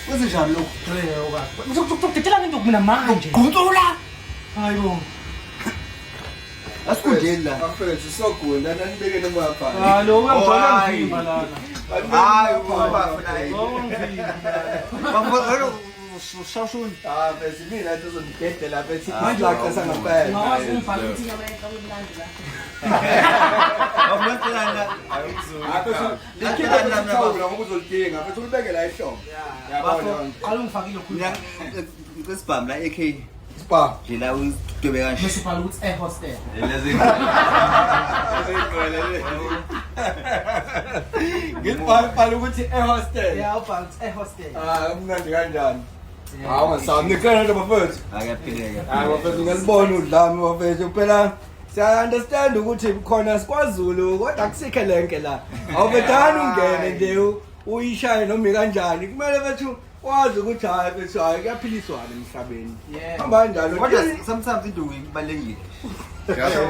Kwenzenjani lokho? Ngizokutshela into mina manje. Gumtula. Hayibo. Asikudeli la. Afethu sogunda nanibekene ngapha. Lo uyangithola ngivimba lana. Hayi bafuna. Shashun. Bese mina uzongidede lapha ethi isilaka sangaphandle. Ungawazi ungifaka ukuthi inyama yenhle kumnandi la. Awulandelana. Likhipha ngoba uzolidinga bese ulibeke la ehlombe. Yabona. Qala ungifakile khulu. Ngesibhamu la AK. Spa. Nje la udwebe kanje. Bese ubhala ukuthi air hostess. Ngibhala ukuthi ehostel. Yeah, ubhala ukuthi air hostess. Mnandi kanjani? Hawu ngisami nikhona nje bafethu. Akaphileka. Hayi bafethu ngalibona udlame bafethu phela siya understand ukuthi khona siKwaZulu kodwa akusikho lenke la. Awubethana ungene nje uyishaye noma kanjani kumele bethu wazi ukuthi hayi bethu hayi kuyaphiliswana emhlabeni. Hamba kanjalo. Kodwa sometimes indungu ibalekile.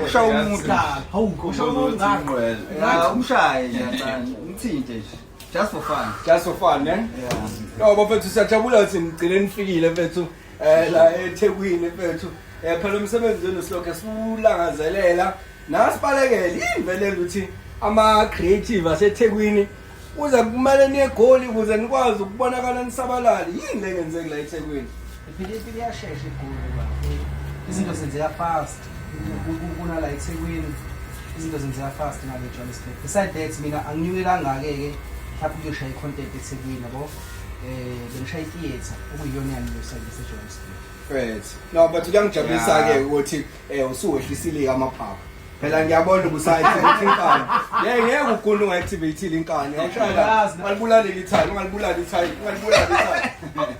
Ushawa umuntu. Hawu, ushawa umuntu ngakho. Umshaye nje manje. Umthinte nje. Just for fun. Just for fun, eh? Yeah. No, bafethu siyajabula ukuthi nigcine nifikile mfethu la eThekwini mfethu. Phela umsebenzi wenu silokho siwulangazelela. Nasibalekele yini vele ukuthi ama creative aseThekwini uza kumele niye goal ukuze nikwazi ukubonakala nisabalala. Yini le ngenzeki la eThekwini? Iphilipili yashesha igoli baba. Izinto zenzeka fast. Kuna la eThekwini. Izinto zenzeka fast ngale Johannesburg. Besides that mina anginyuke kangake lapho kuyoshaya icontent eThekwini yabo. Bengishaya theater okuyiyona yani yosebenzisa eJohannesburg. Right. No, but uyangijabulisa ke ukuthi usuwehlisile amaphaphu. Phela ngiyabona ubusayithi inkani. Ngeke ugunda ungaactivate inkani. Awushaya. Ungalibulala ithali, ungalibulala ithali, ungalibulala ithali.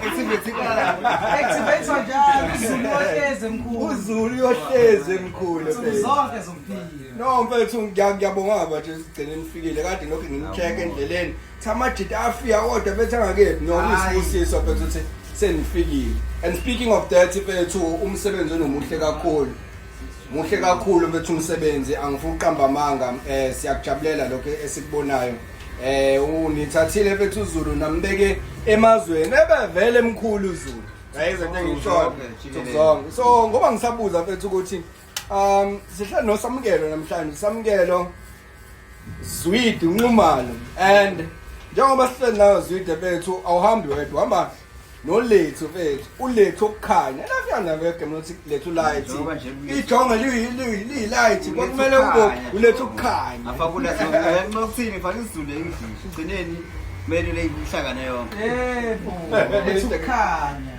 Activate kala. Activate njalo Uzulu yohleze emkhulu phela. zonke zompilo. No mfethu ngiyabonga bathi sigcine nifikile kade lokho ngimcheck endleleni. Thamajita afika kodwa bethu angakephi noma isibusiso mfethu uthi senifikile. And speaking of that mfethu umsebenzi onomuhle kakhulu. Muhle kakhulu mfethu umsebenzi angifuni uqamba amanga siyakujabulela lokho esikubonayo. Unithathile mfethu uZulu nambeke emazweni ebevele emkhulu uZulu. Hayizo into engisho zonke. So ngoba ngisabuza mfethu ukuthi sihlala nosamukelo namhlanje samukelo Zwidi unqumalo and njengoba sihlala nayo Zwidi mfethu awuhambi wedwa uhamba nolethu mfethu ulethu okukhanya lafika naveke nothi lethu light ijonga li light kumele kube ulethu okukhanya Afakula ngokuthini mfana isiZulu English ugcineni mele le ihlangane yonke. Yebo. Ukukhanya.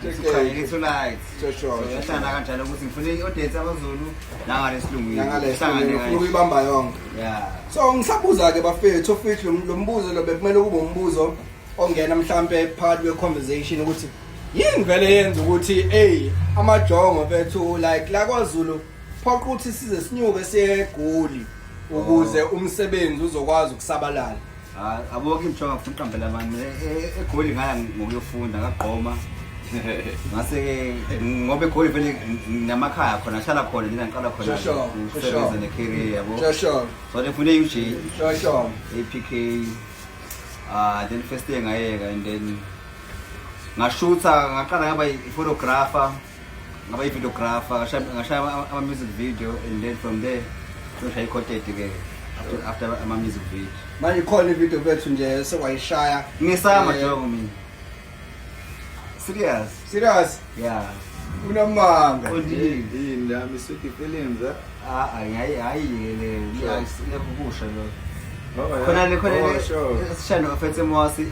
Lethu light. Sure. Yahlala kanjalo ukuthi ngifune i-audience amaZulu nangale silungile. Nangale silungile ukuyibamba yonke. Yeah. So ngisabuza ke bafethu ofethu lo mbuzo lo bekumele kube umbuzo ongena mhlambe phakathi kwe conversation ukuthi yini vele yenza ukuthi amajongo bethu like la kwaZulu phoqa ukuthi size sinyuke siye eGoli ukuze umsebenzi uzokwazi ukusabalala. Aboke imjongo ngifuna uqambela abantu eGoli ngaya ngokuyofunda ngaqoma. Ngase ngoba eGoli vele namakhaya khona ahlala khona nina ngiqala khona ukusebenza necareer yabo. Sure. So ngifune UJ. Sure. APK then first day ngayeka and then ngashootha ngaqala ngaba i-photographer ngaba i-videographer ngashaya ama music video and then from there ngishaya i-content ke after ama music video manje khona ivideo bethu nje sekwayishaya ngisama jongo mina serious yeah unamanga yini nami Sweet Films hayi nekusha lo khona sishano ofetse mwasi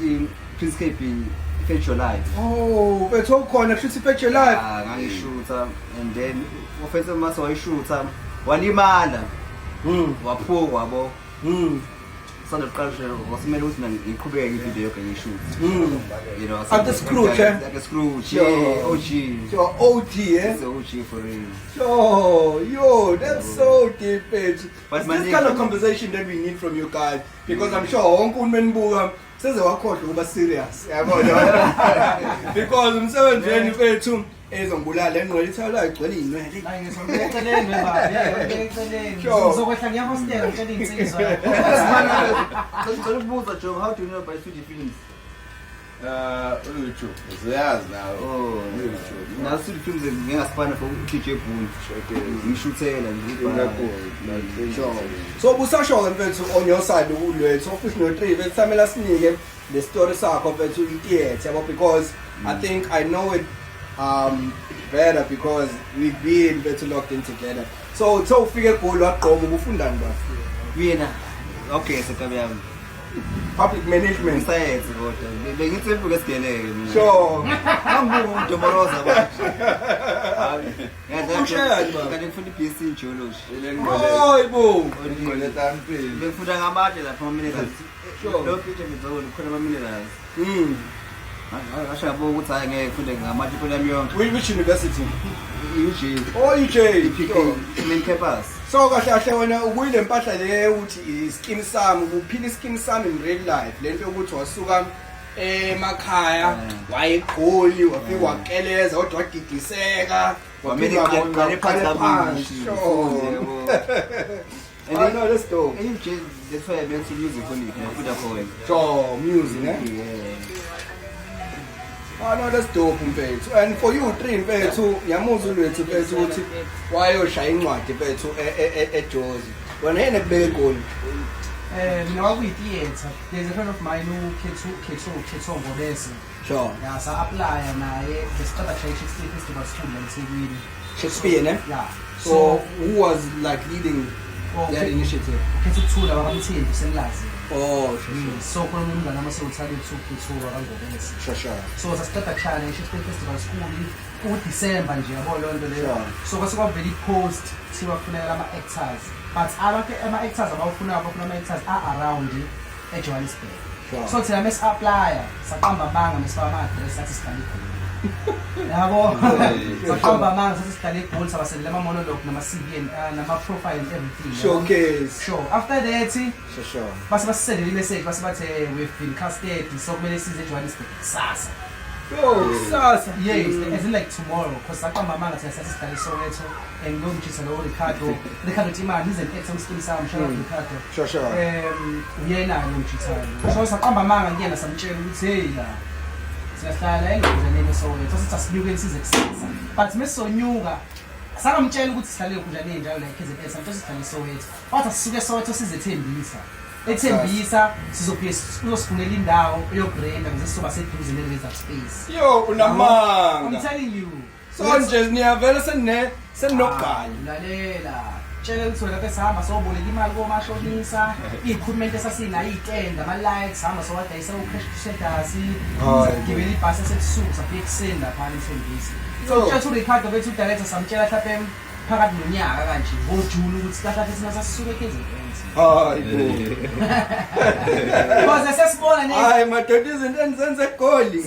Prince KB Fetch Your Life. Oh, bethu ukhona kushuthi Fetch Your Life. Ngangishootha and then ofetse mwasi wayishootha walimala. Waphokwa yabo. Sandoqala wasimele ukuthi mina ngiqhubeke ivideo yakhe ngishoot. You know, at the Scrooge. At the Scrooge. Yeah, OG. So OG, eh? It's OG for real. Yo, that's so deep, bitch. But It's this kind of conversation that we need from you guys. because I'm sure wonke umuntu menibuka seze wakhohlwa ukuba serious yabona because umsebenzweni mfethu ezongibulala engqondo ithala igcwele inwele la ngizokuceleni baba ngizokuceleni ngizokwehla ngiya hostel ngicela insizwa Ngicela ukubuza Joe, how do you know about Fuji Films? YouTube uyazi nawe Na Fuji Films ngingasifana for DJ Boone. Ngishuthela nje. So busasho mfethu on your side ulwethu office no 3 bethamela sinike the story sakho mfethu itheater yabo because I think I know it better because we've been better locked in together. So ufike eGoli waqoba ubufundani bafu Yena. Okay, sekabiyami. public management Science kodwa. Bengithi ebuke esigeleke mina. sure Ngimuntu Moroza bathi. Ushayani baba? Kanti ngifunda BSc in geology. hayibo Bengifunda ngamatshe lapha ama-minerals. Sure. Lo futhi ngizokwenza khona ama-minerals. Ashabuka ukuthi hayi ngeke ngifunde ngamatshe phela yami yonke. which university UJ. UJ Main campus. so kahle kahle wena ukuyile mpahla le uthi iskin sami ukuphila iskin sami in real life lento ukuthi wasuka emakhaya wayeGoli wafika wakeleza kodwa wagidiseka Wamele uqale phansi. And I know this though. And UJ, that's why I went to music only. Ngifunda khona. So music I know that's dope mfethu. And for you 3 mfethu ngiyamuzwa ulwethu mfethu ukuthi wayoshaya incwadi mfethu eJozi. Wena yena kubeka eGoli. mina kwakuyi-theatre there's a friend of mine Ketho Ngobese Sure. ya sa-apply naye besiqeda kushaya i-Shakespeare Festival School eThekwini Shakespeare ne? ya So who was like leading that initiative? ukhetha ukuthula wakamthembi sengilazi Oh, so khona umngane amasewuthale ukhethuka kangobese sure. so sasiqeda kushaya ne-Shakespeare Festival School uDisemba nje yabo leyo nto leyo so kwase kwavela i-post kuthiwa kufuneka ama-actors but ama-actors abafuna ama-actors a-around eJohannesburg so thina mesi-applya saqamba amanga mesifaka ama-address sathi sihlale eGoli yabo saqamba amanga sathi sihlale eGoli sabasendela ama-monologue nama-CV nama-profile and everything Showcase. sure after that Sure. base basisendela i-message base bathe we've been casted so kumele size eJohannesburg kusasa Sasa. yes as in like tomorrow because saqamba amanga thina sathi sihlale eSoweto and lo mjisa lo Ricardo Timani is an actor who sami shout out to Ricardo Sure. uyena lo mjisa so saqamba amanga ngiyena samtshela ukuthi hey la siyahlala engikhunjaneni eSoweto sithi asinyuke size kusasa but mesonyuka sangamtshela ukuthi sihlale engikhunjaneni njalo la KZN samtshela sihlale eSoweto wathi sisuke eSoweto sizethembisa ethembisa uzosifunela indawo yobrenda ukuze sizoba seduze ne-reserve space Yo, unamanga. I'm telling you So nje niyavela senogala. lalela tshela ukuthi wena ke sihamba soboleka imali komashonisa i-equipment esasinayo iy'tenda ama-lights hamba sowadayisa ukhashishedasi gibela ibhasi esebusuku safika ekuseni laphana ethembisa so tshela ukuthi uRicardo bethu udirector samtshela mhlawumbe phakathi nonyaka kanje ngoJuni ukuthi kahle thina sasisuke eKZN Hayibo. because sesibona Hayi madoda izinto enzenze eGoli.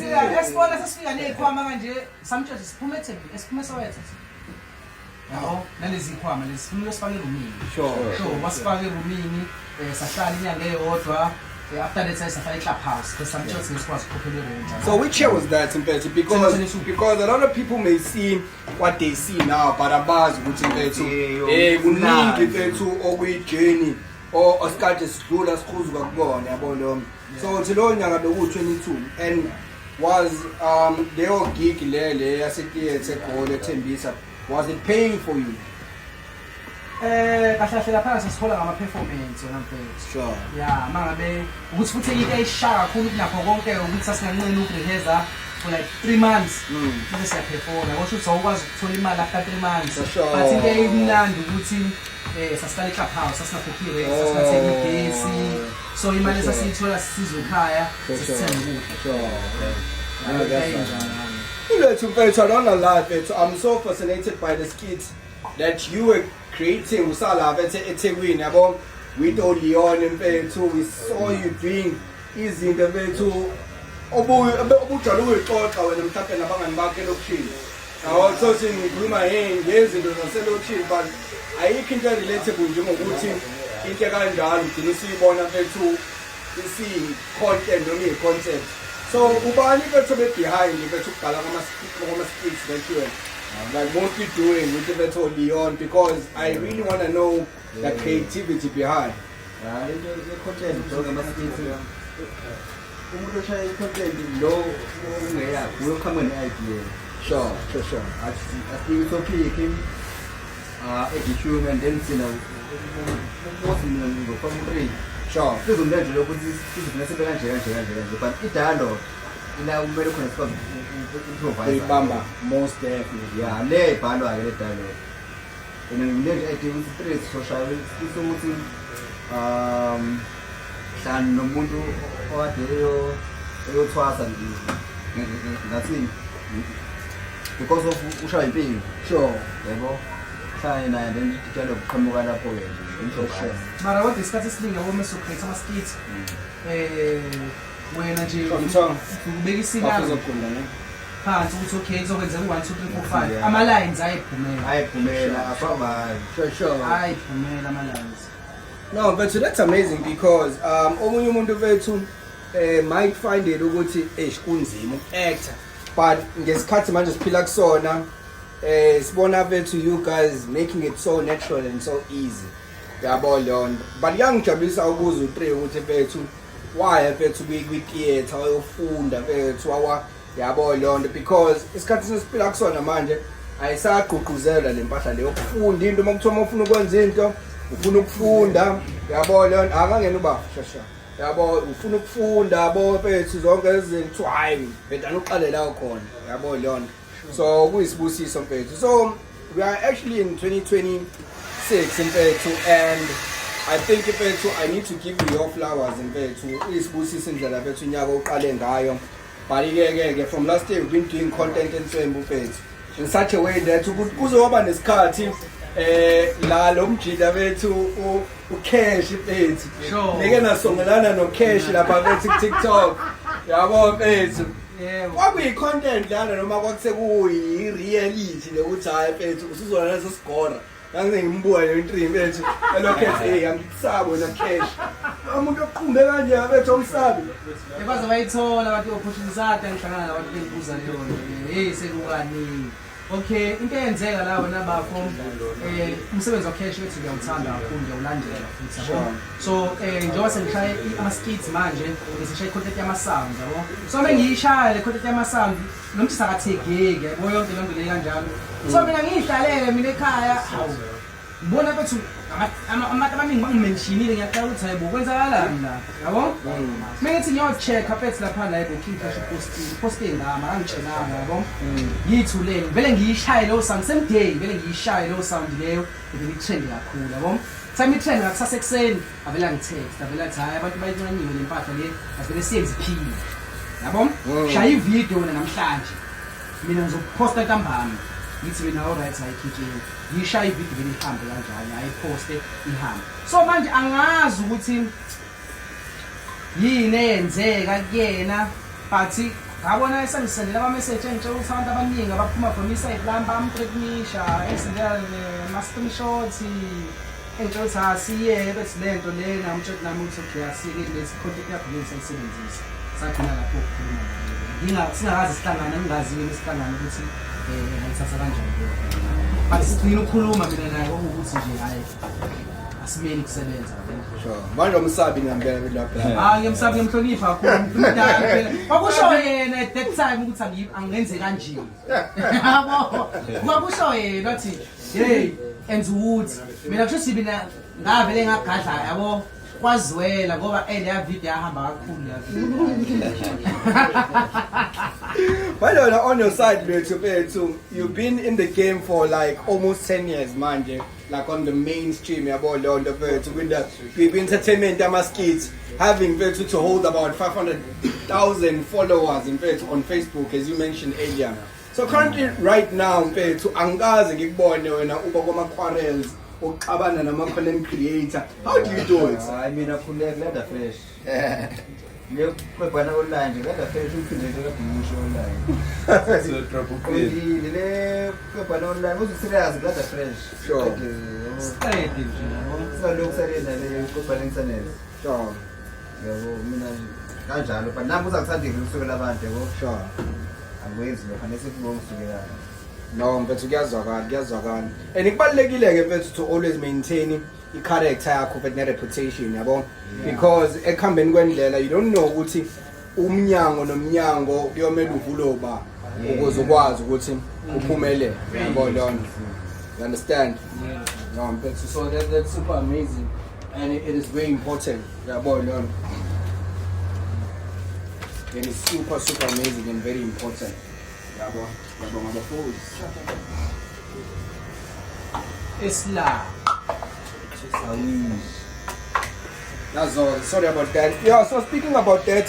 esibona sesifika ney'khwama kanje samtshela siphume eThekwini esiphume eSoweto yabo nalezi khwama lezi sifuna uyosifaka erumini Sure. wasifaka erumini sahlala inyanga eyodwa after that safaka eClubhouse because samtshela sikwazi ukukhokhela irent So which year was that mfethu because a lot of people may see what they see now but abazi ukuthi mfethu kuningi mfethu okuyijourney osikade sidlula sikhuzuka kubona yabo lo. So thi lo nyaka beku22 and was the whole gig le yase theater eGoli eThembisa was it paying for you? kahle kahle lapha sasithola ngama-performance yona mfethu Sure. ya mangabe ukuthi futhi into eyishaya kakhulu kunakho konke ukuthi sasinganqeni ukureheza for like 3 months bese siyaperforma kusho ukuthi awukwazi ukuthola imali after 3 months but into eyimnandi ukuthi sasihlala eClubhouse sasinakhokhi rent sasinathenga igesi so imali esasiyithola sizokhaya sisithenga ukudla Let's mfethu, I don't know lie mfethu. I'm so fascinated by the skits that you were creating usala eThekwini yabo with Leon mfethu. We saw you doing izinto mfethu obujalo uyixoxa wena mhlawumbe nabangani bakhe lokushini. Nawo so singikhuluma ngezinto zaselokushini but ayikho into relatable njengokuthi into kanjalo ugcina usiyibona mfethu isi-content noma iyi-concept. So ubani bethu behind bethu ukubhala ama-skits that you like mostly doing with bethu Leon, because I really want to know the creativity behind. content umuntu oshaya i-content lo ungeyakho uyokhamba ne-idea. Sure. Asike topic edishumi and then sina ngofamuri. Sure. Sizomlenze lokuthi sizifuna sibe kanje but idalo ila umele khona sikwazi improvise. Ibamba most definitely. Yeah, le bhalo ake le dalo. Ngile idea ukuthi stress social ukuthi hlanu nomuntu okade eyothwasa ngathini because of ushaya impilo. Sure. Yebo. Hlaya naye then itshalo kuqhamuka lapho ke nje. Mara kodwa isikhathi esiningi yabo mase ucreate ama-skits wena nje ubeka isinalo phansi ukuthi okay kuzokwenzeka u-1 2 3 4 5 ama-lines ayiphumela afavali. Sure. ayiphumela ama-lines. No, but so that's amazing because omunye umuntu bethu might find it ukuthi kunzima uku-actor, but ngesikhathi manje siphila kusona sibona bethu you guys making it so natural and so easy. Yabo leyo nto. But yangijabulisa ukuzwa u3 ukuthi bethu why bethu kwi-theatre wayofunda bethu yabo leyo nto, because isikhathi sesiphila kusona manje ayisagqugquzela le mpahla leyo ukufunda into uma kuthiwa ufuna ukwenza into ufuna ukufunda yabo leyo nto akangena uba shasha yabo ufuna ukufunda yabo bethu zonke izinto hayi bedana uqale la khona yabo leyo nto. So kuyisibusiso mfethu. So we are actually in 2026 mfethu, and I think mfethu I need to give you your flowers mfethu. Kuyisibusiso indlela mfethu unyaka uqale ngayo. But ke from last year we've been doing content ensemble mfethu in such a way that kuzoba nesikhathi la lo mjida bethu ucash mfethu. Ngeke nasongelana no cash lapha bethu TikTok yabo mfethu. Kwakuyi-content lana noma kwakuse-kuyi-reality lokuthi hayi mfethu usuzona naso sigora ngangengimbuka le ntri mfethu elokhe angikusabo na-cash umuntu oqhumbe kanje mfethu omsabi baze bayithola bathi opportunity zade angihlangana nabantu bengibuza leyo nto hey sekukani. Okay, into eyenzeka la wena bafo umsebenzi wa cash wethu ngiyawuthanda kakhulu ngiyawulandela futhi yabo. So njengoba sengishaya ama-skits manje ngisishaya i-content yama-sound yabo. So mengiyishaya le content yama-sound nomthi sakathegeki yabo yonke loo nto leyo kanjalo. So mina ngiyihlalele mina ekhaya hawu ngibona bethu abantu abaningi bangimentionile ngiyaqala ukuthi hayibo kwenzakalani la yabo. Mengithi ngiyocheck-a phethi laphana yebo King Cash poste ngama angitshelanga yabo. Ngiyithulele vele ngiyishaye leyo sound same day vele ngiyishaye leyo sound leyo vele itrend kakhulu yabo. Time itrend ngakusasa ekuseni avela ngitext avela athi hayi abantu bayincanyiwe le mpahla le asivele siyenze iphile yabo. Shaya ivideo wena namhlanje mina ngizoposta ntambama ngithi mina alright ayikhitshile ngishaya ivideo vele ihambe kanjani ayiposte ihambe. So manje angazi ukuthi yini eyenzeka kuyena but ngabona esengisendela ama-message engitshela ukuthi abantu abaningi abaphuma from iside lami bamtreknisha esendela ma-screenshots engitshela ukuthi asiyeke bethi le nto le namtshela nami ukuthi okay asiyeke lesi content yakho le sayisebenzisa sagcina lapho ukukhuluma singakazi sihlangane ngingazi-ke lesihlangane ukuthi ngayithatha kanjani leyo but sigcina ukukhuluma mina naye okuwukuthi nje hhayi asimeni kusebenza. Sure. Manje umsabi ngiyambela lapha. Ngiyamsabi ngiyamhlonipha kakhulu umdala phela. Kwakusho yena at that time ukuthi angenze kanje. Yabo. Kwakusho yena wathi hey enza ukuthi mina kusho sibi na ngavele ngagadla yabo kwaziwela ngoba leya video yahamba kakhulu ya Manje on your side bethu you've been in the game for like almost 10 years manje, like on the mainstream yabo leyo nto bethu with the entertainment ama-skits, having bethu to hold about 500,000 followers in bethu on Facebook as you mentioned earlier. So currently right now bethu angikaze ngikubone wena uba kwama-quarrels ukuxabana nama-content creator. How do you do it? I mean akhuleka lada fresh. Ngekwebhana online nje lada fresh uphindele kabhimusho online. So drop le kwebhana online uthi serious lada fresh. Sure. straight nje yabo. Salo kusarena le kwebhana internet. Sure. yabo mina kanjalo but naku uzakuthanda ukusukela abantu yabo Sure. angikwenzi lokho nese kubonga ukusukela No, mfethu kuyazwakala. And ikubalekile ke mfethu to always maintain i-character yakho but ne-reputation yabo. Because ekuhambeni kwendlela you don't know ukuthi umnyango nomnyango kuyomela uvuloba ukuze ukwazi ukuthi uphumelele. Yabo lona. You understand? Yeah. No, mfethu so that's super amazing and it is very important. Yabo lona. It is super amazing and very important. Yabo. Islam. That's all. Sorry about that. Yeah, so speaking about that,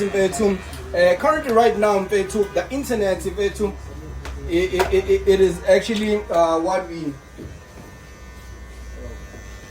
currently right now, the internet, it is actually what we.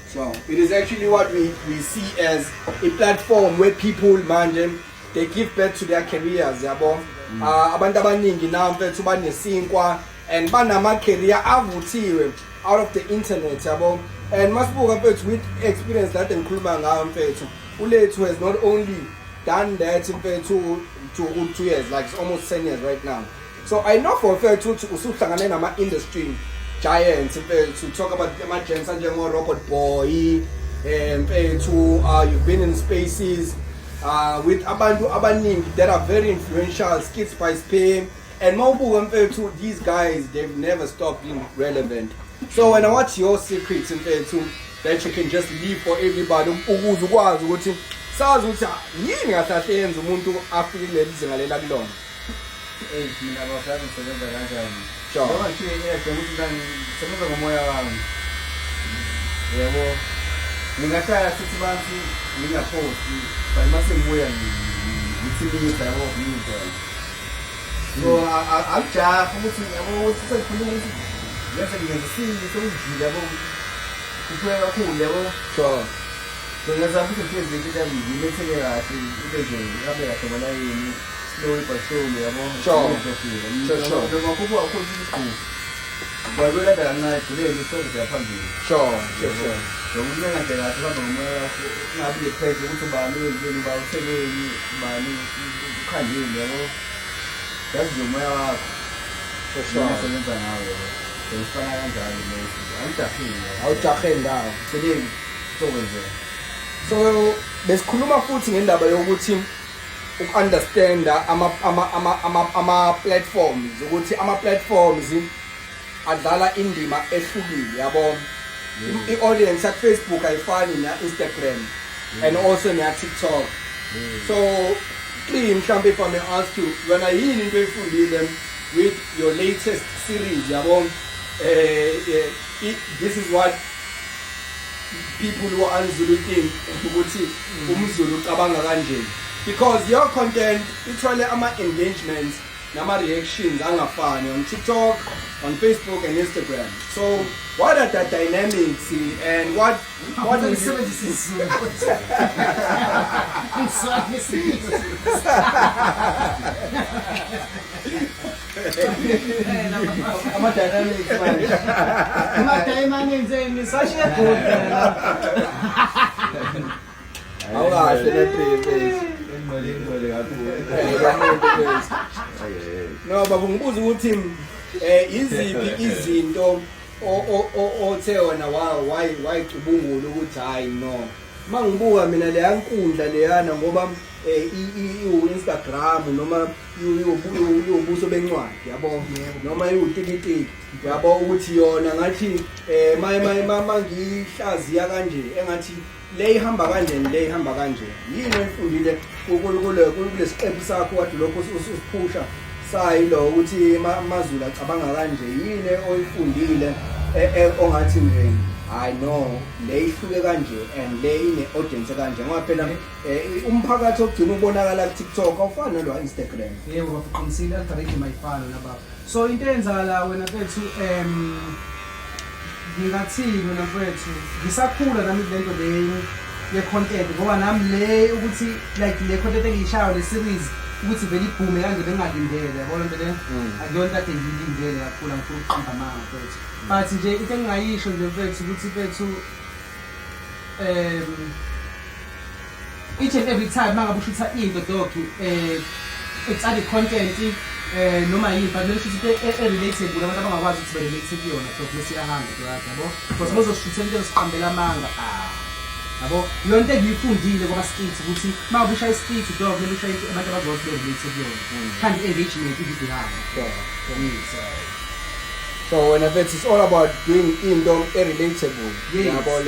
So it is actually what we see as a platform where people, man, they give back to their careers, yabo. Abantu abaningi now mfethu banesinkwa and banama career avuthiwe out of the internet yabo. And masibuka mfethu with experience that engikhuluma ngayo mfethu, uLethu has not only done that mfethu to 2 years, like it's almost 10 years right now. So I know for a fact ukuthi usuhlangane nama industry giants mfethu, talk about ama giants njengo Robot Boy mfethu, you've been in spaces with abantu abaningi that are very influential, Skits by Spam, and mawubuka mfethu, these guys, they've never stopped being relevant. So when I watch your secrets mfethu that you can just leave for everybody ukuze ukwazi ukuthi sazi ukuthi yini ngahlahle yenza umuntu afike kuleli zinga lela kulona. mina bafazi ngisebenza kanjani Sure. ngoba nje yedwa ukuthi ngisebenza ngomoya wami yebo ngingahlala 6 months ngingaposti but mase ngibuya ngithimisa yabo ngiyinto so akujaha ukuthi yabo sesikhuluma ukuthi bese ngiyenzisile sokujila yabo kuphela kakhulu yabo Sure. so ngiyazama ukuthi ngiyenze into engiyilethele kahle into nje yabe kahle bona yini slowly but surely yabo Sure. sure noma kuba ukuthi isiqhu kwabela kancane kuleli sokuze phambili Sure. ngokunyanga nje kahle baba ngomoya wakho ungabi le-pressure ukuthi ubani wenzeni uba useleni ubani ukhandile yabo yazi nje umoya wakho usebenza ngawo yabo so isifana kanjalo Awujahe ndawo. seleni sokwenzeka So besikhuluma futhi ngendaba yokuthi ukunderstand ama platforms ukuthi ama platforms adlala indima ehlukile yabo. I-audience at Facebook ayifani na Instagram and also na TikTok. So please mhlambe if I may ask you, when I hear into efundile with your latest series yabo, this is what people who are Zulu think ukuthi umZulu ucabanga kanje, because your content literally ama engagements nama reactions angafani on TikTok, on Facebook and Instagram. So what are the dynamics and what is ama dynamics manje awukahle no baba ngibuza ukuthi iziphi izinto othe wena wayicubungula ukuthi hayi no mangibuka mina le yankundla leyana ngoba i-Instagram noma ubuso bencwadi yabo noma iwutikitiki yabo ukuthi yona ngathi mangihlaziya kanje engathi le ihamba kanje le ihamba kanje yini oyifundile kule siqephu sakho kade lokho usiphusha sayilo ukuthi amazulu acabanga kanje yini oyifundile ongathi I know le ihluke kanje and le ine audience kanje ngoba phela umphakathi ogcina ubonakala ku TikTok awufani nalo Instagram. Yebo bafuqinisile direct mayifana nababa. So into eyenzala wena mfethu ngingathini wena mfethu ngisakhula nami lento le ye content ngoba nami le ukuthi like le content engiyishayo le series ukuthi vele ibhume kanje bengalindele yabona nto le akuyona kade ngilindele kakhulu ngifuna ukuqamba amanga mfethu. But nje into engingayisho nje mfethu ukuthi mfethu each and every time mangabe ushutha into dog it's added content noma yini but leyo shoot relatable abantu abangakwazi ukuthi be-relate kuyona so bese iyahamba yabo because mozoshuthela into esiqambela amanga yabo yonke engiyifundile kwaba skits ukuthi mangabe ushaya skits dog kumele ushaye abantu abazothi be-relate kuyona kanti engagement ividiyo ihamba so when it's all about doing into relatable yabo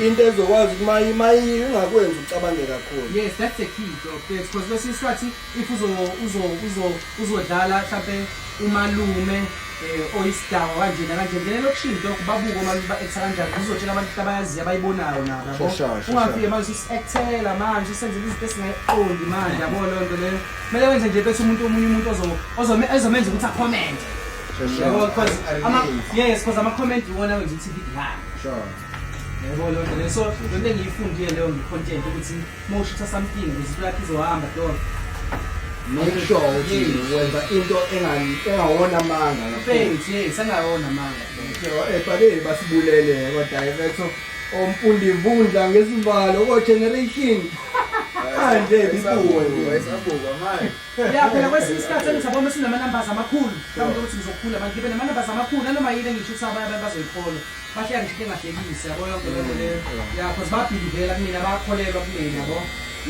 into ezokwazi ukuthi mayi ingakwenza ucabange kakhulu. Yes, that's the key dog because bese isikhathi if uzodlala mhlambe umalume oyisidakwa kanje nakanje ngenelo kushinto kubabuka omalume ba-acta kanjani uzotshela abantu abayaziyo abayibonayo nabo ungafike manje usi-actela manje usenzela izinto esingayiqondi manje yabo leyo nto leyo kumele wenze nje bese omunye umuntu ozomenza ukuthi acomment because ama-comment iwona wenza ukuthi ividiyo ihambe yabo leyo nto leyo so lento engiyifundile leyo nge-content ukuthi uma ushutha something izinto yakho izohamba dog make sure ukuthi wenza into engawona amanga yes engawona amanga ebhale basibulele kodwa omfundi ivundla ngesibalo ko-generation kanje bibuwe ya phela kwesinye isikhathi engizabona sinama-numbers amakhulu mhlawumbe ukuthi ngizokhula manje ngibe nama-numbers amakhulu nanoma yini engisho ukuthi abanye abantu bazoyikholwa bahleka ngisho into engahlekisi yabo yonke leyo leyo ya because bayabhilivela kumina bayakholelwa kumina yabo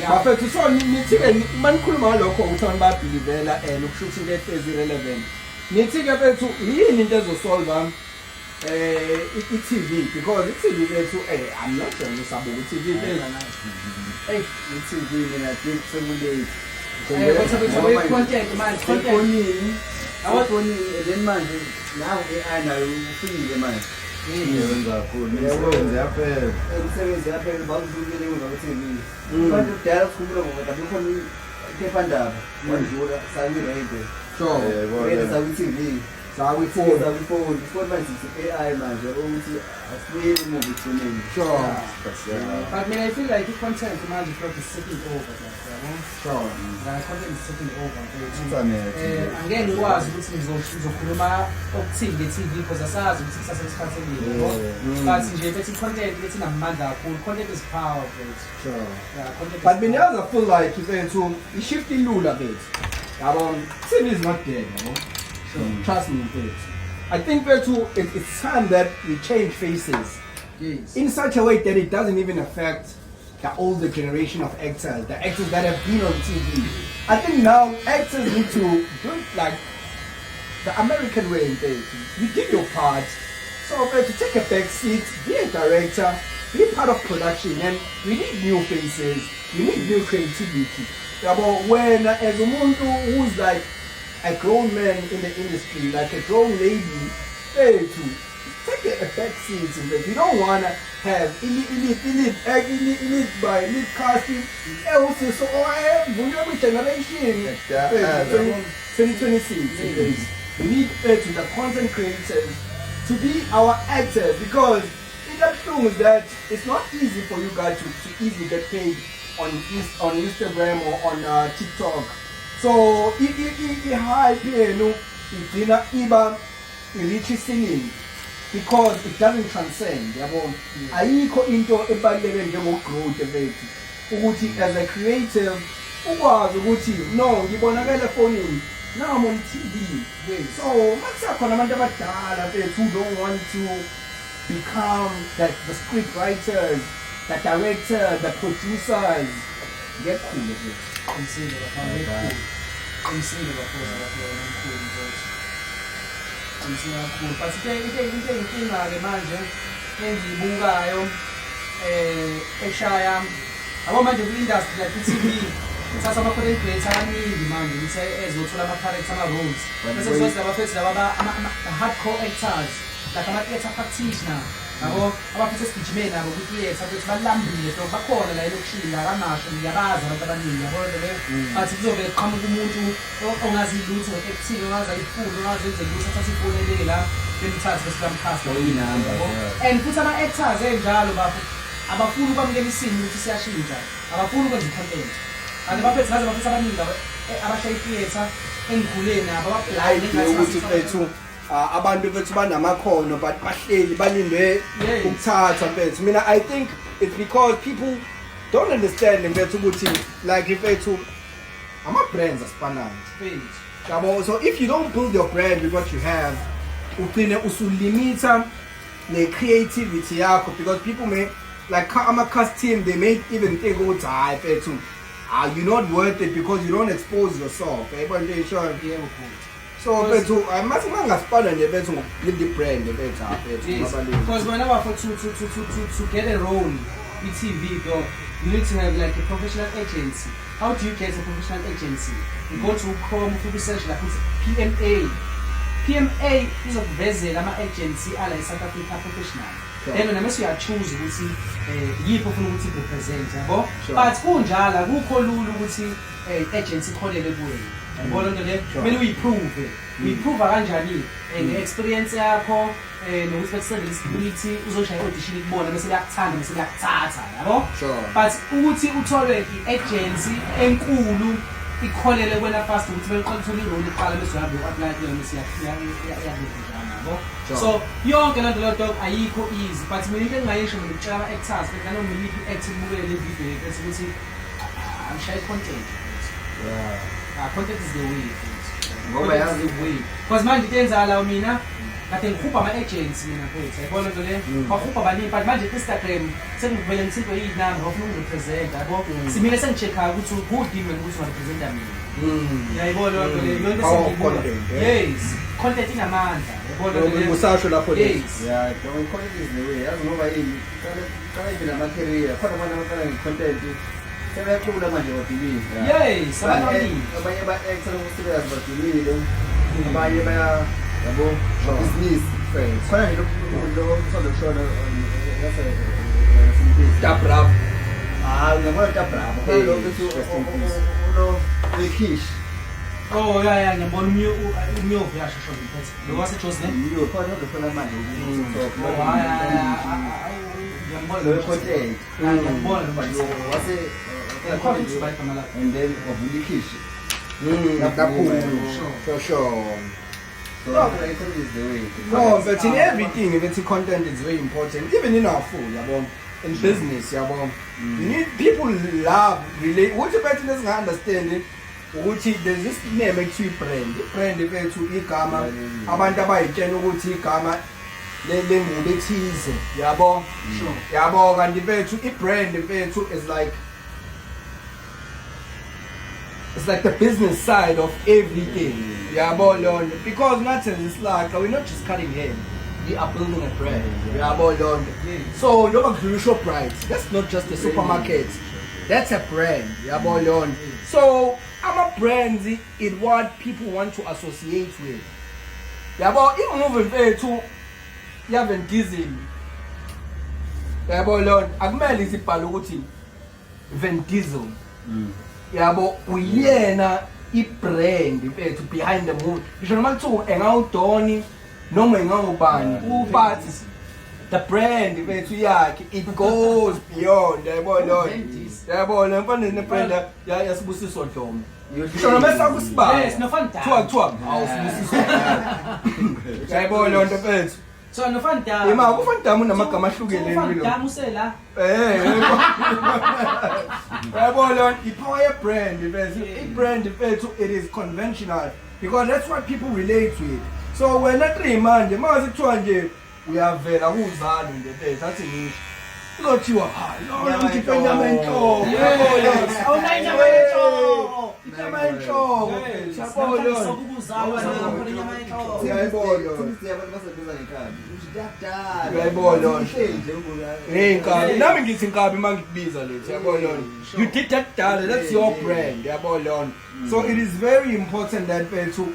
bafethu so nithi-ke manikhuluma ngalokho ukuthi abantu bayabhilivela ukushuthi into ezi-relevant nithi-ke bethu yini into ezosolva i-TV because i-TV bethu I'm not sure ngisabuka i-TV i-TV mina I think sekulate content manje content awafonini then manje nawo AI nayo ufikile manje yenza kakhulu imisebenzi yaphela imisebenzi yaphela bakuzukile ngemva kwe-TV abantu kudala sikhuluma ngoba bekhona iphephandaba wandlula sayi-radio sayi-TV sakwifoni manje i-AI manje ukuthi asibuyeli emuva ekugcineni but mina I feel like i-content manje is taking over content is taking over angeke ngikwazi ukuthi ngizokhuluma okuthini nge-TV because asazi ukuthi kusasa isikhathekile but nje bethi i-content lethi inamandla kakhulu content is power but mina yazi I feel like bethu i-shift ilula bethu yabo TV is not dead yabo. Trust me, I think it's time that we change faces in such a way that it doesn't even affect the older generation of actors, the actors that have been on TV. I think now actors need to do it like the American way. You did your part, so to take a back seat, be a director, be part of production, and we need new faces, we need new creativity. But when as a muntu who's like a grown man in the industry, like a grown lady, to take a back seat in that. You don't want to have elite casting. So vulnerable generation, 2026. We need the content creators to be our actors because in that film is that it's not easy for you guys to easily get paid on Instagram or on TikTok. So i-hype yenu idina iba ilithi singing because it doesn't transcend yabo ayikho into ebaluleke njengogrowth bethu ukuthi as a creative ukwazi ukuthi no ngibonakala efonini now I'm on TV. So makusakhona abantu abadala bethu who don't want to become the script writers, the director, the producers. Get cool with it. Consider cool. But inkinga-ke manje engiyibukayo eshaya abo manje kwi-industry like i-TV uthatha ama-content creator abaningi manje ukuthi ezothola ama-character ama-roles bese kuzothi labaphethe laba hardcore actors like ama-theatre practitioner yabo abaphethe esigijimeni nabo kwi-theatre bethi balambile so bakhona la elokishini la kamasho ngiyabazi abantu abaningi yabo leyo athi kuzobe kuqhamuka umuntu ongazi lutho ekuthile ongazi ayifuni ongazi enze lutho athathe ifoneleke la belithathe bese lamkhasta and futhi ama-actors enjalo bafo abafuni ukwamukela isimo ukuthi siyashintsha abafuni ukwenza i-content kanti baphethe ngaze baphethe abaningi abashaya i-theatre engikhule nabo abablind ukuthi bethu abantu bethu banamakhono but bahleli balinde ukuthathwa bethu. Mina I think it's because people don't understand mfethu ukuthi like mfethu ama-brands asifanayo. So if you don't build your brand with what you have, ugcine usulimita ne-creativity yakho, because people may, like ama-cast team, they may even think ukuthi hayi mfethu you're not worth it because you don't expose yourself. So mfethu mase mangasifana nje mfethu with the brand mfethu. Because whenever to get a role in TV, though, you need to have like a professional agency. How do you get a professional agency? You go to Chrome, you search like PMA. PMA is a vessel, ama-agency ala South Africa professional. Then when you are choose ukuthi yipho ufuna ukuthi represent yabo. But kunjala kukho lulu ukuthi agency kholele kuwe. Yabona into le kumele uyiprove. Uyiprove kanjani nge-experience yakho nokuthi bekusebenzisability uzoshaya audition ikubona bese liyakuthanda bese liyakuthatha yabo. But ukuthi uthole i-agency enkulu ikholele kwena fast ukuthi beqoqithole irole iqala bese uyabe uapply kuyona bese iyabuzana yabo. So yonke lento lo ayikho easy, but mina into engayisho ngikutshela actors bekana noma i-acting bukele le video bese ukuthi I'm shy content. Content is the way. Ngoba yazi way. Because manje intenza la mina kade ngikhupha ama-agency mina mfethu yabona nto le bakhupha baningi, but manje Instagram sekuvele ngisinto yinamba ofuna ungirepresenta yabo. Simile sengichecka ukuthi kudimeni ukuthi ungirepresenta mina. Yayibona nto le yonke sengiyibona. Yes, content inamandla yabona nto le. Usasho lapho le. Yeah, content is the way. Yazi ngoba yini kala ivela ama-career khona bona abafana nge-content sebeyakhula manje badilile. Yes, abanye ba-actor ukusikazi badilile, abanye baya yabo business friends. Khona nje lo solution Tabravo. ngiyabona Tabravo. Khona lo lo Bekish. Oh yeah, ngiyabona umyovu yashosho ngiphethe. Lo waseJose ne? Yo khona manje. Ngiyabona Lo content. ngiyabona lo wase and then Bekish. For sure. So content is the way. No, but in everything, if it's content is very important. Even in our food, yabo, in business, yabo, you need people love, relate. What you better doesn't understand it. There's this name actually brand. Brand if to igama, abantu abayitshela ukuthi igama lengulethize, yabo. Sure. Yabo kanti bethu ibrand bethu is like it's like the business side of everything. Yabo Lord, because not it's like we're not just cutting hair. We are building a brand. Yabo Lord. So you're crucial price. That's not just a supermarket. That's a brand. Yabo Lord. So our brands is what people want to associate with. Yabo moving there to Yaven Diesel. Yabo Lord, akumele isibhalo ukuthi Vin Diesel. Yabo uyena i-brand mfethu behind the movie. Ngisho noma kuthiwa engawudoni noma engawubani, but the brand mfethu yakhe it goes beyond. Yabo yabona mfana ne-brand yasibusiso Dlomo. Ngisho noma esakusibala. Yes, nofana Kuthiwa awusibusiso. Yabo lonto mfethu. So nofana Dama. Yema kufana Dama unamagama ahlukene nofana Dama usela. Yabo ipower ye-brand mfethu. I-brand mfethu it is conventional because that's what people relate with. So wena 3 manje mase kuthiwa nje uyavela kuzalo nje mfethu athi ngisho uzothiwa lo ngiphe inyama enhloko. Awuna inyama enhloko. Inyama enhloko mfethu. Yayibona nami ngithi Nkabi mangikubiza lethu yabona. You did that dala, that's your brand yabona. So it is very important that mfethu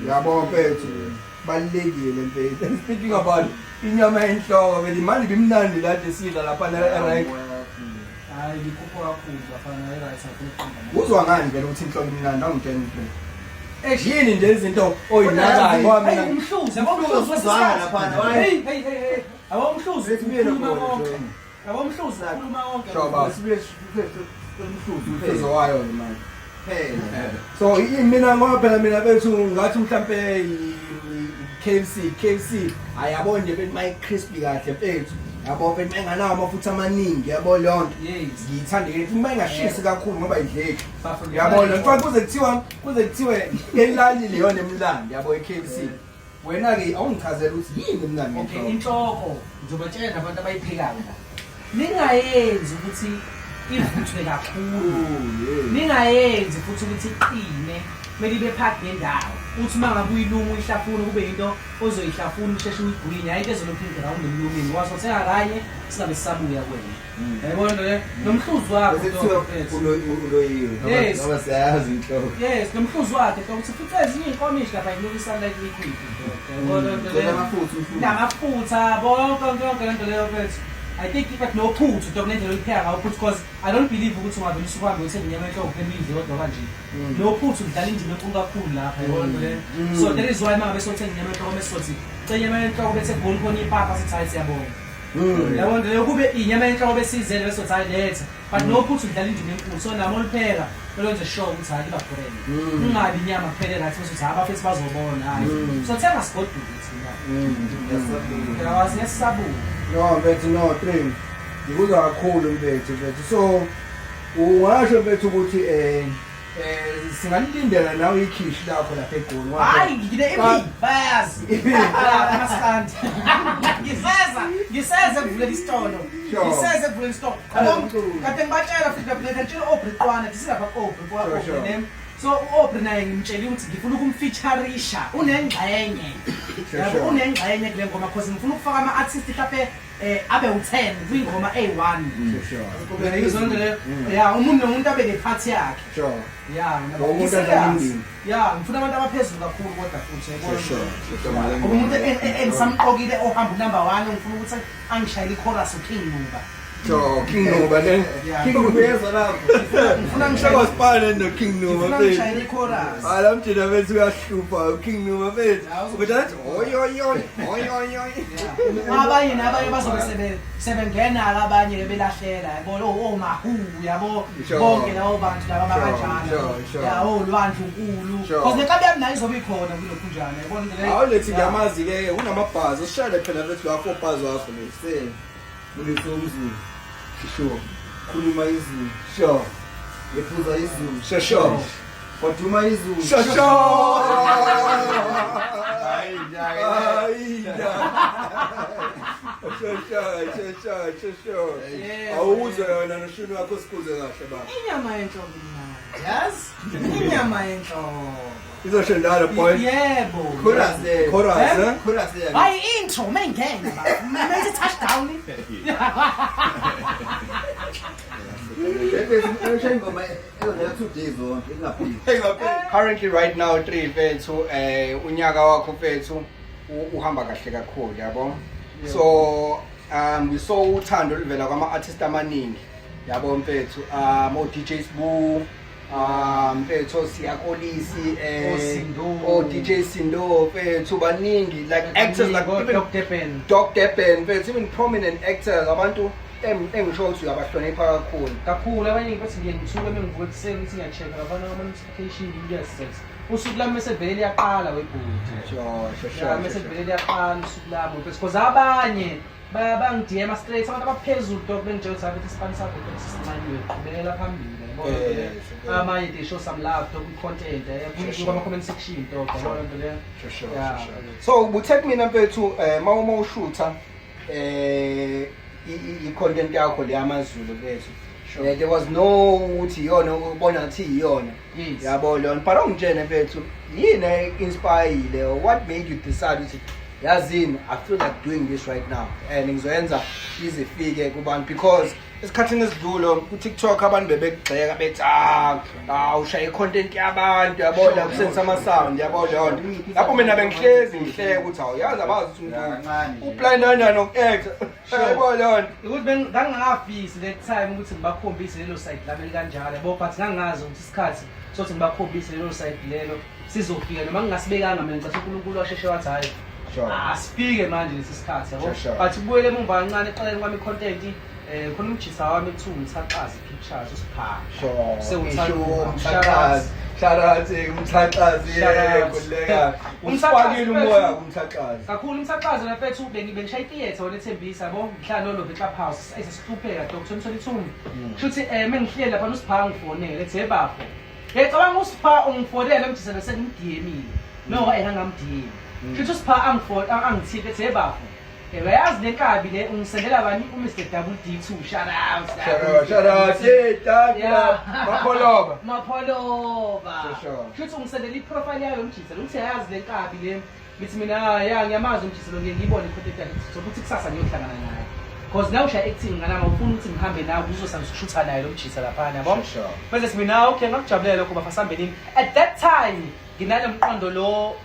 yabo mfethu balekile mfethu. And speaking about inyama enhloko vele manje bimnandi la desidla lapha e-right. Hayi ngikupho kakhulu afana e-right afuna. Uzwa ngani vele ukuthi inhloko imnandi awungitshela mfethu. Yini nje izinto oyinakayo ngoba mina umhluzi uzwana lapha. Hey. Awumhluzi ukhuluma konke. Awumhluzi ukhuluma konke. Shoba Sibe umhluzi uzo wayo manje. So mina ngoba phela mina bethu ngathi mhlambe KFC ayabona nje bethi my crispy kahle mfethu yabo mfethu enganawo amafutha amaningi yabo leyo nto Yes. ngiyithande uma ingashisi kakhulu ngoba idleki Bafuna- yabo le mfana kuze kuthiwe elalile yona emlandi yabo eKFC wena ke awungichazela ukuthi yini emlandi Okay, inhloko ngizobatshela abantu abayiphekayo la. Ningayenzi ukuthi ivuthwe kakhulu. Ningayenzi futhi ukuthi iqine. Kumele ibe phakathi nendawo. Uthi uma ngabe uyilunga uyihlafuna kube into ozoyihlafuna usheshe uyigwinya into ezolophinda round emlungeni. Waso sengakanye singabe sisabuya kwena. Yabona le nomhluzi wakho Yes. Ngoba siyazi inhloko. Yes, nomhluzi wakhe ukuthi futhi ezinye inkomishi lapha iloku sunlight liquid. Namafutha bonke lento leyo mfethu. I think if no put to dominate the repair I'll put because I don't believe ukuthi ungabe usuka ngokuthi nginyama enhloko phemidle kodwa kanje. No put udlala indima enkulu kakhulu lapha yabona le. So there is why manje besothi nginyama enhloko besothi inyama enhloko bethe goli khona ipapa sithi hayi siyabona. Yabona le kube inyama enhloko besizele besothi hayi letha. But no put udlala indima enkulu so namo lipheka lonze show ukuthi hayi ba foreign. Ungabi inyama kuphela ngathi besothi abafethu bazobona hayi. So thenga sigodu ukuthi yawazi yesisabu. No, mfethu no 3 ngikuzwa kakhulu mfethu so ungasho mfethu ukuthi singalindela nawe ikhishi lakho lapha eGoli Hayi ngide ipi bayazi amaskandi ngiseze kuvule isitolo ngiseze kuvule isitolo kade ngibatshela futhi lapha ngitshela obriqwana disilapha obriqwana so uObri naye ngimtshela ukuthi ngifuna ukumfeatureisha unengxenye yabo unengxenye kule ngoma because ngifuna ukufaka ama artists mhlawumbe abe u10 kwingoma A1 sure ngizonde le yeah umuntu nomuntu abeke part yakhe sure yeah umuntu adlalindini yeah ngifuna abantu abaphezulu kakhulu kodwa futhi yabo sure umuntu engisamqokile ohamba number 1 ngifuna ukuthi angishayile ichorus uKing Nuba so King Nuba then King Nuba yezwa lapho. ngifuna ngishayile sipane no King Nuba ngifuna ngishayile ichorus alamjina bethu uyahlupha King Nuba bethu ubudathi oy abanye bazobe sebengena abanye belahlela yabo Mahu yabo bonke labo bantu laba bakanjalo ya olwandle unkulu because nekabe yami izobe ikhona kulokhu njani yabona le awulethi ngiyamazi ke unamabhazi usishayele phela bethu la 4 bhazi wakho Se. Ulethe umzulu. sure Khuluma izulu. sure Ephuza izulu. sure Waduma izulu. sure awuze yona noshini wakho sikuze kahle baba inyama yenhloko yes inyama yenhloko izoshendala boy yebo chorus hayi intro mengena menze touchdown currently right now 3 mfethu unyaka wakho mfethu uhamba kahle kakhulu yabo so we saw uthando livela kwama artists amaningi yabo mfethu o DJs Boo mfethu siyakolisi o DJ Sindo mfethu baningi like actors like Dr. Deppen mfethu even prominent actors abantu engisho ukuthi uyabahlonipha kakhulu abanye bathi ngiye ngithuke mengivuka ekuseni ukuthi ngiya-check abana ama-notification yes usuku lami mesevele liyaqala webhuti mesevele liyaqala usuku lami because abanye bangidm straight abantu abaphezulu dok bengitshela ukuthi isipani sakho sisincanywe qhubekela phambili amanye they show some love dok content kuma-comment section dok yabona nto leyo so ubuthe mina mfethu uma ushutha i-content yakho leyamazulu bethu there was no ukuthi iyona ubona ngathi iyona yabo leyo but ongitshene bethu yini inspire what made you decide ukuthi yazini I feel like doing this right now and ngizoyenza izifike kubantu because esikhathini esidlulo ku TikTok abantu bebegxeka bethi ushaya i-content yabantu yabona kusenza ama-sound yabona yonke lapho mina bengihlezi ngihleke ukuthi awuyazi abazi ukuthi umuntu uplan kanjani noku-act yabona yonke ukuthi ngangingafisi that time ukuthi ngibakhombise lelo side lami likanjalo yabo but ngangazi ukuthi isikhathi sokuthi ngibakhombise lelo side lelo sizofika noma ngingasibekanga mina ngicela uNkulunkulu washeshe wathi hayi asifike manje lesi sikhathi yabo but kubuyele emumva kancane eqaleni kwami i-content khona umjisa wami ekuthiwa ngithaqazi pictures usiphaka sewuthaqazi Shout out to umthaqazi kuleka. Umfakile umoya kumthaqazi. Kakhulu umthaqazi laphethu bengishaya theater wona eThembisa yabo ngihlala nolove clubhouse esesihlupheka Dr. Mtholithumi. Futhi mengihleli lapha uSipha ngifonele ethe bafo. Ngicabanga uSipha ungifonele mthisa sengimdiyemile. No engangamdiyemi. Futhi uSipha angithinte ethe bafo. Uyazi lenkabi le ungisendela bani uMr Double D2 shout out. Shout out Mapoloba. Futhi ungisendela iprofile yalo mjisa ukuthi yazi lenkabi le ngithi mina ngiyamazi umjisa lo ngiyibona icontent yakhe sokuthi kusasa ngiyohlangana naye. Because now ushaya acting ngana ufuna ukuthi ngihambe nawe uzosangishutha naye lo mjisa lapha yabo. Bese mina okay ngakujabulela kuba fasambelini. At that time nginale mqondo lo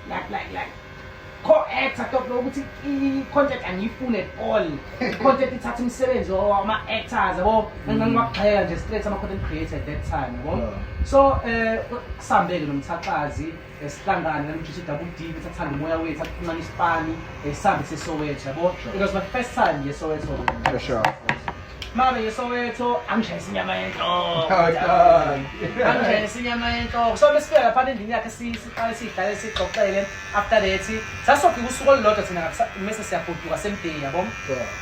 like co-actor kodwa ukuthi i-content angiyifune at all. I-content ithatha umsebenzi ama-actors yabo ngingaqhela nje straight ama-content creator at that time yabo. So kusambeke nomthaqazi esihlangana namjisi Double D bethi athanda umoya wethu aphuma isipani sihambe seSoweto yabo. It was my first time yeSoweto. Sure. Mama yeSoweto angishayisa inyama yenhloko. Angishayisa inyama yenhloko. So besifika lapha endini yakhe siqale sidlale sixoxele after that sasofika usuku olulodwa thina mase siyafuduka semday yabo.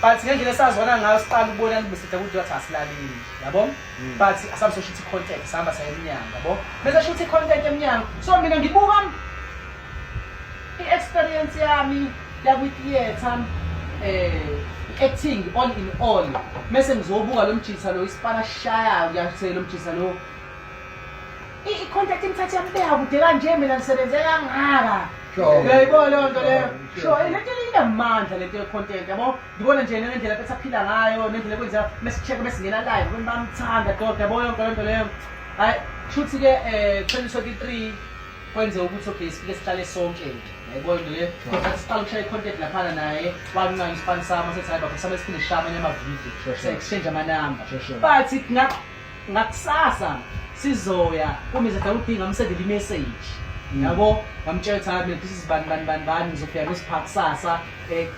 But ngendlela esazwana ngayo siqala ukubona bese Double D wathi asilalini yabo. But asabe so shoot content sihamba saya eminyanga yabo. Bese shoot content eminyanga. So mina ngibuka i-experience yami la theater acting all in all mase ngizobuka lo mjisa lo isipana shaya uyathela lo mjisa lo i-contact imthatha yambeka kude kanje mina ngisebenze kangaka uyayibona loo nto leyo sure lento inamandla lento ye-content yabo ngibona nje ngendlela phethu aphila ngayo nendlela ekwenza mesicheck mesingena live abantu bamthanda doda yabo yonke loo nto leyo hayi shuthi-ke 2023 kwenze ukuthi okay sifike sihlale sonke yayibona le siqala ukushaya i-content laphana naye wakunqanga isipani sami sethi hayi baba kusamele siphinde sishaya amanye amavidiyo se-exchange amanamba but ngakusasa sizoya kuMr Double D ngamsendela imessage yabo ngamtshela ukuthi hayi this is bani ngizofika kuSipha kusasa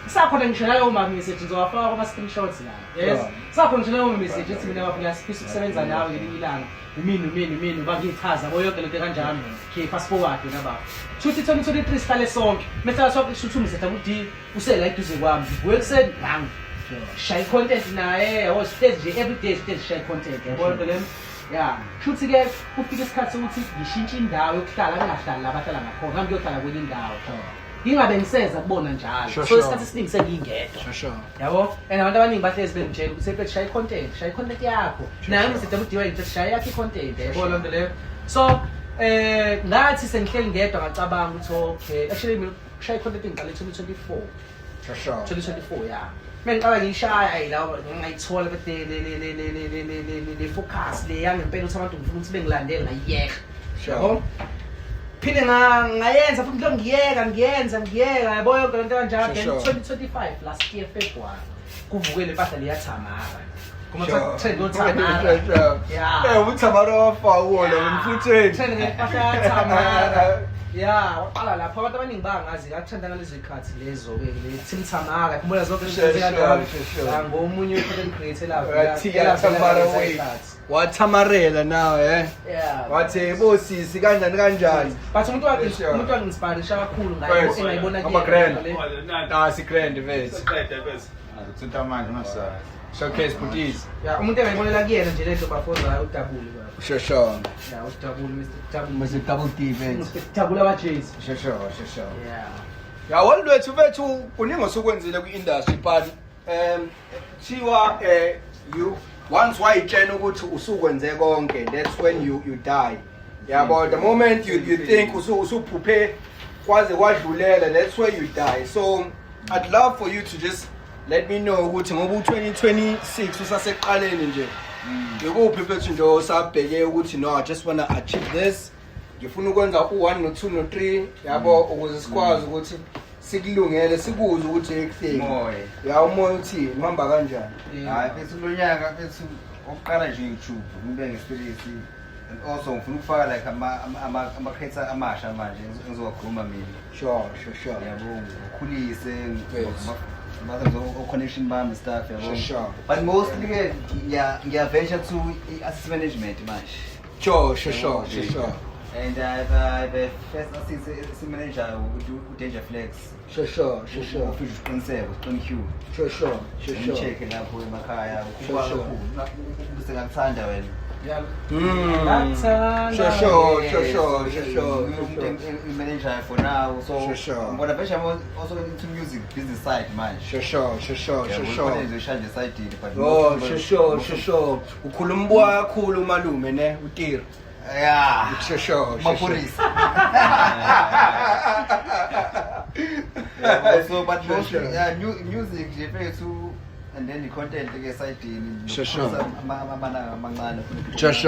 sakhona ngisho naleyo message ngizowafaka kuma-screenshots la yes sakhona ngisho naleyo message ethi mina bafuna sifisa ukusebenza nawe ngelinye ilanga umini bakichaza bo yonke lento kanjalo ke fast forward naba 2023 sihlale sonke methana sonke shuthi uMr Double D usela eduze kwami ngibuye kuseni ngang shaya content naye yabo stage nje every day stage shaya content yabo lento le yeah shuthi ke kufika isikhathi ukuthi ngishintshe indawo yokuhlala ngingahlali la bahlala ngakhona nami ngiyohlala kwenye indawo ngingabe ngiseza kubona njalo so isikhathi esiningi sengingedwa yabo and abantu abaningi bahlezi bengitshela ukuthi sephethe shaya content yakho naye Mr Double D wayethi shaya yakhe content yabo loo nto leyo so ngathi sengihleli ngedwa ngacabanga ukuthi okay actually mina shaya content ngiqale 2024 yeah mengicaba ngishaya la ngayithola bede le focus le yangempela ukuthi abantu ngifuna ukuthi bengilandele ngayiyeka yabo phinde ngayenza futhi lo ngiyenza yabo yonke lento kanjalo then 2025 last year February kuvukele impahla leyathamara kuma trend othamara yeah uthamara wafawona mfutsheni trend impahla yathamara yeah waqala lapha abantu abaningi bangazi ngathanda ngalezo ikhathi lezo ke le team Tamara kumbona zonke izinto zikanje ngomunye we-content creator lapha wathamarela nawe yeah wathi bosisi kanjani but umuntu wanginspirisha kakhulu ngayo engayibona ke si grand vese Tsinta manje masa showcase booties yeah umuntu engayibonela kuyena nje lento bafoza uDouble sure yeah uDouble Mr Double D vese Double abajezi sure yeah ya walwethu bethu kuningi osokwenzile kwi-industry but thiwa you once wayitshena ukuthi usukwenze konke that's when you die yabo the moment you think usuphuphe kwaze kwadlulela that's where you die so I'd love for you to just let me know ukuthi ngoba u2026 usaseqaleni nje ngikuphi bethu nje osabheke ukuthi no I just want to achieve this ngifuna ukwenza u1 no2 no3 yabo ukuze sikwazi ukuthi sikulungele sikuze ukuthi everything moya ya umoya uthini uhamba kanjani hayi bethu lonyaka bethu oqala nje YouTube ngibe ngesipilisi and also ngifuna ukufaka like ama creator amasha manje ngizowakhuluma mina sure yabo ukukhulise bazo connection bami stuff yabo sure but mostly ke ngiya venture to assist management manje Sure. And the first assistant manager Danger Flex. Sure. Ufisa uqiniseko uqinique. Sure. Check lapho emakhaya kuba usengakuthanda wena. Sure. Manager for now, so Sure. but I am also into music business side man. Sure. Shanje side but Oh, sure. Ukhuluma uboya kakhulu malume ne uTiri. Yeah. Sure. Mapurisa. So but mostly music refer to and then the content like side in Sure. amancane. Sure.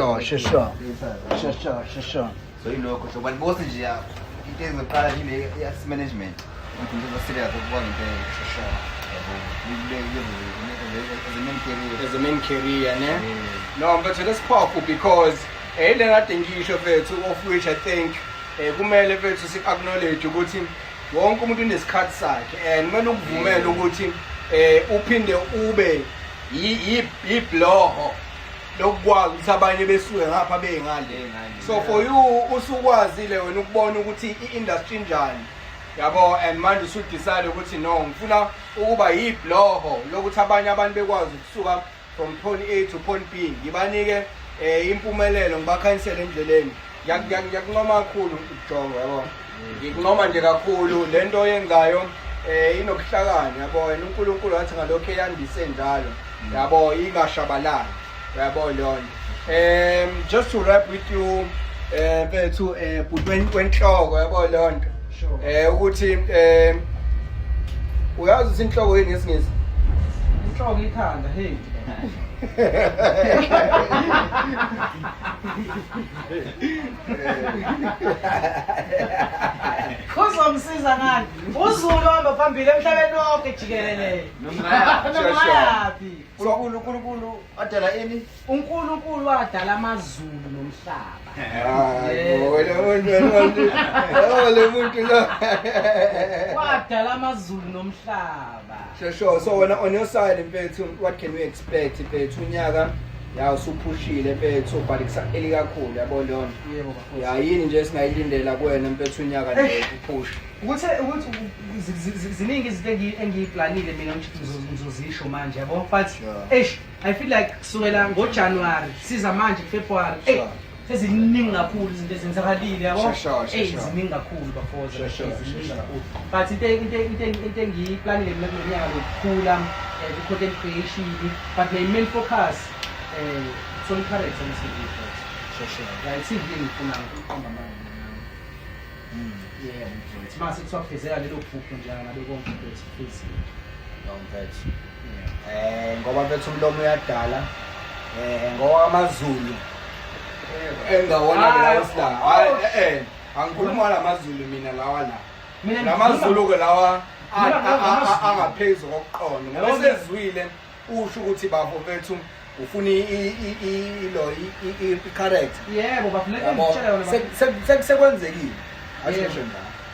So ilokho so but mostly nje into ezoqala yile yes management. Ukuthi nje serious ukubona into As a main career, ne? No, but that's powerful because I ngisho fethu of which I think kumele fethu si-acknowledge ukuthi wonke umuntu unesikhathi sakhe and kumele ukuvumela ukuthi uphinde ube yibloho lokwazi ukuthi abanye besuke ngapha bengale. So for you usukwazile wena ukubona ukuthi i-industry njani yabo and manje usudecide ukuthi no ngifuna ukuba yibloho lokuthi abanye abantu bekwazi ukusuka from point A to point B ngibanike impumelelo ngibakhanisela endleleni. Ngiyakunqoma kakhulu uJongo yabo. Ngikunqoma nje kakhulu lento oyenzayo inokuhlakana yabo wena uNkulunkulu wathi ngalokho eyandise njalo yabo ingashabalali yabo lonto. Just to wrap with you bethu kwenhloko yabo lonto. Ukuthi uyazi ukuthi inhloko yini ngesingisi? Inhloko ikhanda hey. Kuzomsiza ngani? Uzulu ohamba phambili emhlabeni wonke jikelele. Nomyapi. uNkulunkulu adala ini? uNkulunkulu wadala amazulu nomhlaba. Le muntu lo. Wadala amazulu nomhlaba. Sure. So on your side mfethu what can we expect mfethu unyaka ya usuphushile mfethu but kusaqeli kakhulu yabo lona. Yebo bafowethu. Ya yini nje singayilindela kuwena mfethu unyaka nje uphush. Ukuthi ziningi izinto engiyiplanile mina ngizozisho manje yabo but I feel like kusukela ngoJanuary siza manje February seziningi kakhulu izinto ezenzakalile yabo ziningi kakhulu bafowethu but into engiyiplanile mina kulonyaka lokukhula content creation but the main focus so character message right singile ngifuna ukuqamba manje yeah mfowethu mase kuthiwa lelo phupho nje ngabe konke futhi mfethu ngoba mfethu umlomo uyadala ngoba amaZulu engawona lawa sila angikhuluma lamazulu mina lawa la lamazulu ke lawa angaphezulu kokuqondo ngoba sezwile usho ukuthi bafo bethu ufuna i-character yebo bafuna ukutshela yona sekwenzekile asho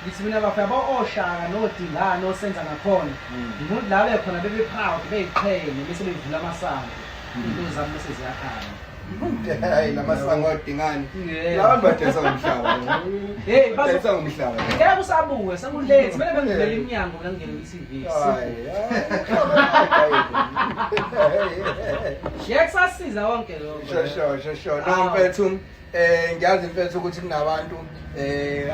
ngithi mina bafika ba-Oshaka noDingane osenza ngakhona ngimuntu la bekhona bebe proud beyiqhenye bese bevula amasango into zami bese ziyakhanya hayi lamasango oDingane labantu badesa umhlaba hey badesa umhlaba ngeke kusabuke sekulethe kumele bengivele iminyango la ngene kwi-TV yekusasiza wonke lokho sure no mfethu ngiyazi mfethu ukuthi kunabantu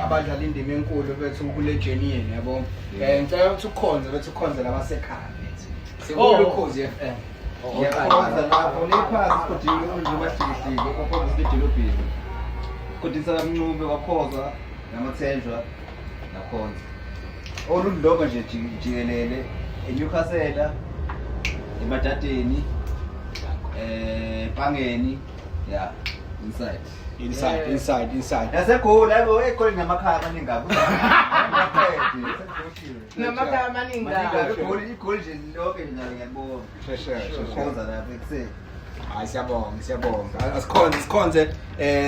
abadlala indima enkulu bethu kule journey yeni yabo ngicela ukuthi ukhonze bethu ukhonze labasekhaya bethu sikule ukhozi FM Yakhonza lapho nephasi kodwa njengoba sihlike ukhonza sidolobheni. Kodwa isakamncube wakhoza namathenjwa nakhonza. Olundonga nje jikelele eNewcastle eMadadeni Pangeni yeah inside yaseGoli yabo eGoli namakhaya amaningi kabi namakhaya amaningi kabi iGoli nje lonke nje ngiyabona khonza lapho ekuseni hayi siyabonga asikhonze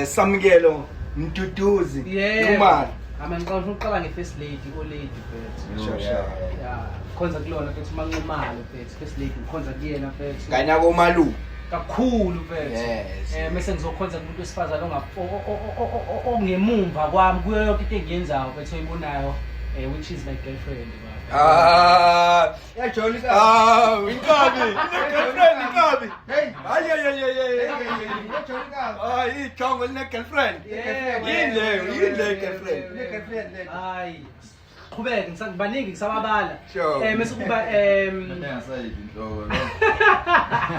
samukelo Mduduzi Numali ngiqala uqala nge-first lady lady bethu sure khonza kulona bethu manqumalo bethu first lady khonza kuyena bethu nganyaka uMalu kakhulu mfethu. Yes. Mase ngizokhonza kumuntu wesifazane ongemumva kwami kuyo yonke into engiyenzayo mfethu oyibonayo which is my girlfriend baba. Yeah, Johnny. Inkabi. Girlfriend, Inkabi. Hey. Johnny. He jungle ne girlfriend. Yile girlfriend. Hayi. Qhubeka ngisabaningi ngisababala. Sure. Mase kuba Ngingasayiphi inhloko lo.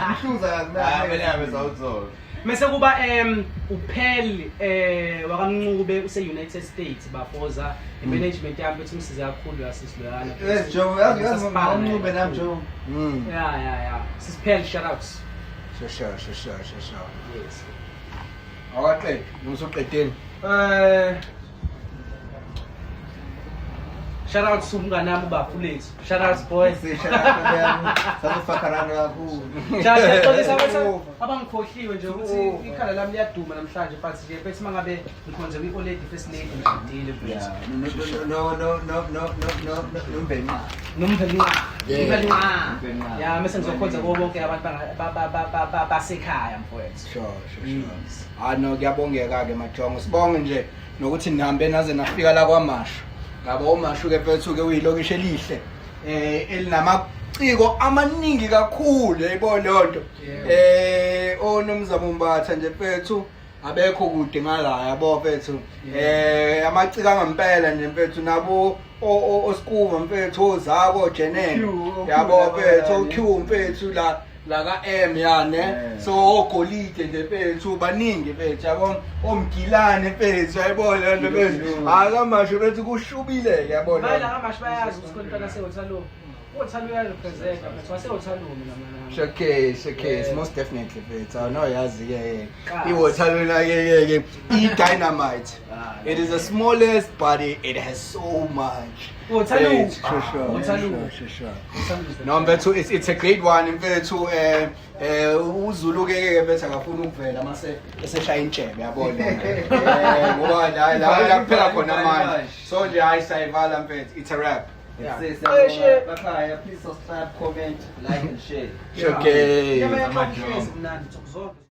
Ngihluza kancane. Mase kuba upheli wakamncube use United States bafoza imanagement yami bethi umsize kakhulu yasisiloyana. Yes, Joe, yazi ngicube nami Joe. Yeah. Sisipheli shout outs. Sure. Yes. Awaqede, ngizoqedeni. Shout out to umngane nami ubafulethu. Shout out boys. Sazofakarana kakhulu. Jaja abangikhohliwe nje ukuthi ikhala lami liyaduma namhlanje but nje bethi mangabe ngikhonze kwi-Oledi first lady ngidile bro. Nombenqa. Yeah, mase ngizokhonza kubo bonke abantu basekhaya mfowethu. Sure. No kuyabongeka ke majongo. Sibonge nje nokuthi nihambe naze nafika la kwaMashu. Ngabo uMashu ke mfethu ke uyilokishi elihle. Elinamaciko amaningi kakhulu yayibona lonto. Onomzamo Mbatha nje mfethu abekho kude ngala yabo mfethu. Amaciko angempela nje mfethu nabo osikuva mfethu ozako Jenene. Yabo mfethu Q mfethu la ka M yane so ogolide nje mfethu baningi mfethu yabo omgilane mfethu ayibona lento mfethu akaMashu bethi kushubile yabona Mala amashu bayazi ukuthi kontana sewothalo uthalo uyarepresent mfethu wasewothalo mina mna Showcase most definitely mfethu I know yazi ke iwothalo la ke dynamite it is the smallest but it has so much uthalo sure no mfethu it's a great one mfethu uZulu ke mfethu akafuna ukuvela mase eseshaya intshebe yabona ngoba la kuphela khona manje so nje ayisayivala mfethu it's a wrap. Please subscribe, comment, like and share. Okay. Yeah,